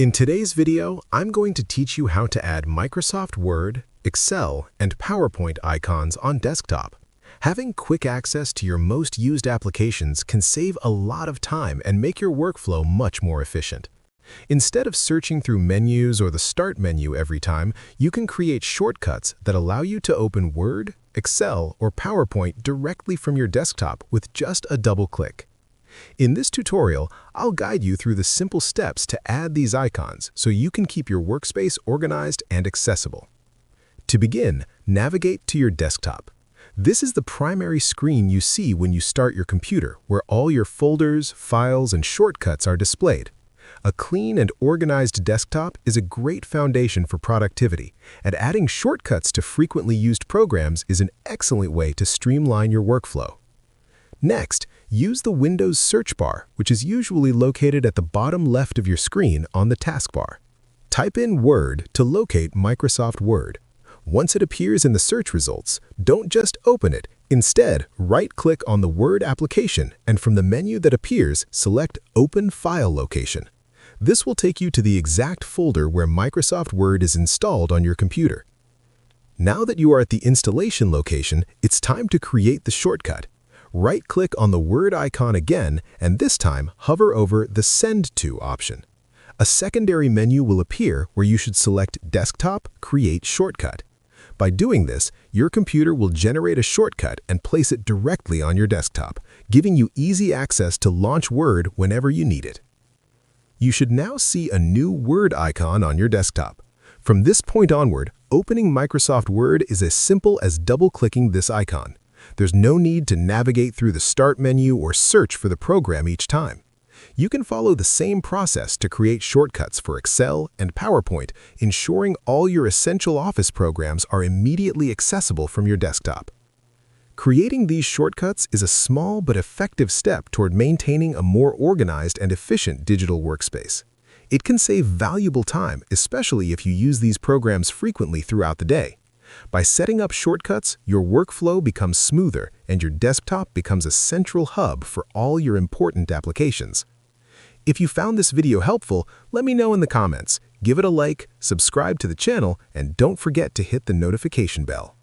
In today's video, I'm going to teach you how to add Microsoft Word, Excel, and PowerPoint icons on desktop. Having quick access to your most used applications can save a lot of time and make your workflow much more efficient. Instead of searching through menus or the Start menu every time, you can create shortcuts that allow you to open Word, Excel, or PowerPoint directly from your desktop with just a double click. In this tutorial, I'll guide you through the simple steps to add these icons so you can keep your workspace organized and accessible. To begin, navigate to your desktop. This is the primary screen you see when you start your computer, where all your folders, files, and shortcuts are displayed. A clean and organized desktop is a great foundation for productivity, and adding shortcuts to frequently used programs is an excellent way to streamline your workflow. Next, use the Windows search bar, which is usually located at the bottom left of your screen on the taskbar. Type in Word to locate Microsoft Word. Once it appears in the search results, don't just open it. Instead, right-click on the Word application and from the menu that appears, select Open File Location. This will take you to the exact folder where Microsoft Word is installed on your computer. Now that you are at the installation location, it's time to create the shortcut. Right-click on the Word icon again, and this time hover over the Send To option. A secondary menu will appear where you should select Desktop, Create Shortcut. By doing this, your computer will generate a shortcut and place it directly on your desktop, giving you easy access to launch Word whenever you need it. You should now see a new Word icon on your desktop. From this point onward, opening Microsoft Word is as simple as double-clicking this icon. There's no need to navigate through the Start menu or search for the program each time. You can follow the same process to create shortcuts for Excel and PowerPoint, ensuring all your essential Office programs are immediately accessible from your desktop. Creating these shortcuts is a small but effective step toward maintaining a more organized and efficient digital workspace. It can save valuable time, especially if you use these programs frequently throughout the day. By setting up shortcuts, your workflow becomes smoother and your desktop becomes a central hub for all your important applications. If you found this video helpful, let me know in the comments. Give it a like, subscribe to the channel, and don't forget to hit the notification bell.